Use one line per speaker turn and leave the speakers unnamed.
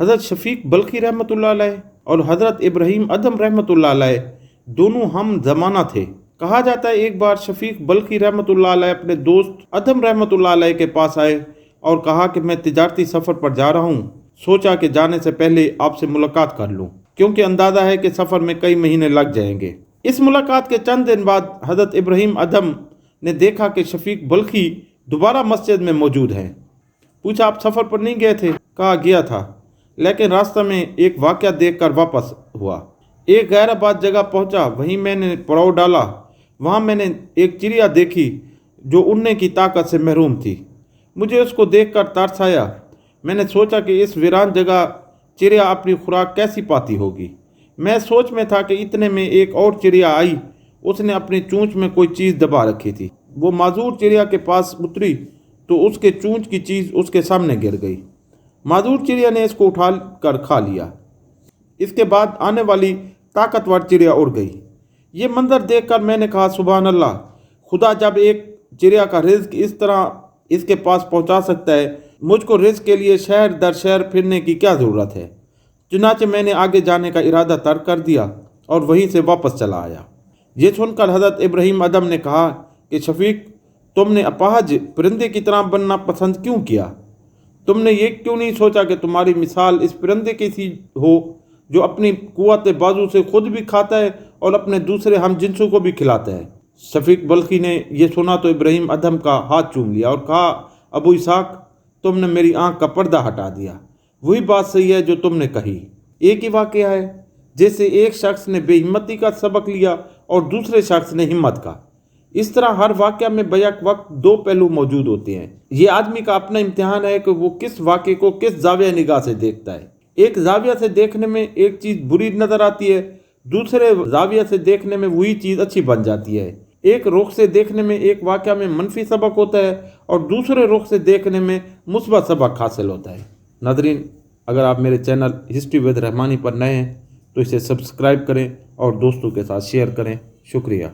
حضرت شفیق بلخی رحمۃ اللہ علیہ اور حضرت ابراہیم ادھم رحمۃ اللہ علیہ دونوں ہم زمانہ تھے۔ کہا جاتا ہے ایک بار شفیق بلخی رحمۃ اللہ علیہ اپنے دوست ادھم رحمۃ اللہ علیہ کے پاس آئے اور کہا کہ میں تجارتی سفر پر جا رہا ہوں، سوچا کہ جانے سے پہلے آپ سے ملاقات کر لوں کیونکہ اندازہ ہے کہ سفر میں کئی مہینے لگ جائیں گے۔ اس ملاقات کے چند دن بعد حضرت ابراہیم ادھم نے دیکھا کہ شفیق بلخی دوبارہ مسجد میں موجود ہیں۔ پوچھا آپ سفر پر نہیں گئے تھے؟ کہا گیا تھا، لیکن راستہ میں ایک واقعہ دیکھ کر واپس ہوا۔ ایک غیر آباد جگہ پہنچا، وہیں میں نے پڑاؤ ڈالا۔ وہاں میں نے ایک چڑیا دیکھی جو اڑنے کی طاقت سے محروم تھی۔ مجھے اس کو دیکھ کر ترس آیا۔ میں نے سوچا کہ اس ویران جگہ چڑیا اپنی خوراک کیسی پاتی ہوگی۔ میں سوچ میں تھا کہ اتنے میں ایک اور چڑیا آئی، اس نے اپنی چونچ میں کوئی چیز دبا رکھی تھی۔ وہ معذور چڑیا کے پاس اتری تو اس کے چونچ کی چیز اس کے سامنے گر گئی۔ معذور چڑیا نے اس کو اٹھا کر کھا لیا۔ اس کے بعد آنے والی طاقتور چڑیا اڑ گئی۔ یہ منظر دیکھ کر میں نے کہا سبحان اللہ، خدا جب ایک چڑیا کا رزق اس طرح اس کے پاس پہنچا سکتا ہے، مجھ کو رزق کے لیے شہر در شہر پھرنے کی کیا ضرورت ہے؟ چنانچہ میں نے آگے جانے کا ارادہ ترک کر دیا اور وہیں سے واپس چلا آیا۔ یہ سن کر حضرت ابراہیم ادھم نے کہا کہ شفیق، تم نے اپاہج پرندے کی طرح بننا پسند کیوں کیا؟ تم نے یہ کیوں نہیں سوچا کہ تمہاری مثال اس پرندے کی سی ہو جو اپنی قوت بازو سے خود بھی کھاتا ہے اور اپنے دوسرے ہم جنسوں کو بھی کھلاتا ہے؟ شفیق بلخی نے یہ سنا تو ابراہیم ادھم کا ہاتھ چوم لیا اور کہا ابو اسحاق، تم نے میری آنکھ کا پردہ ہٹا دیا۔ وہی بات صحیح ہے جو تم نے کہی۔ ایک ہی واقعہ ہے، جیسے ایک شخص نے بے ہمتی کا سبق لیا اور دوسرے شخص نے ہمت کا۔ اس طرح ہر واقعہ میں بیک وقت دو پہلو موجود ہوتے ہیں۔ یہ آدمی کا اپنا امتحان ہے کہ وہ کس واقعے کو کس زاویہ نگاہ سے دیکھتا ہے۔ ایک زاویہ سے دیکھنے میں ایک چیز بری نظر آتی ہے، دوسرے زاویہ سے دیکھنے میں وہی چیز اچھی بن جاتی ہے۔ ایک رخ سے دیکھنے میں ایک واقعہ میں منفی سبق ہوتا ہے اور دوسرے رخ سے دیکھنے میں مثبت سبق حاصل ہوتا ہے۔ ناظرین، اگر آپ میرے چینل ہسٹری ود رحمانی پر نئے ہیں تو اسے سبسکرائب کریں اور دوستوں کے ساتھ شیئر کریں۔ شکریہ۔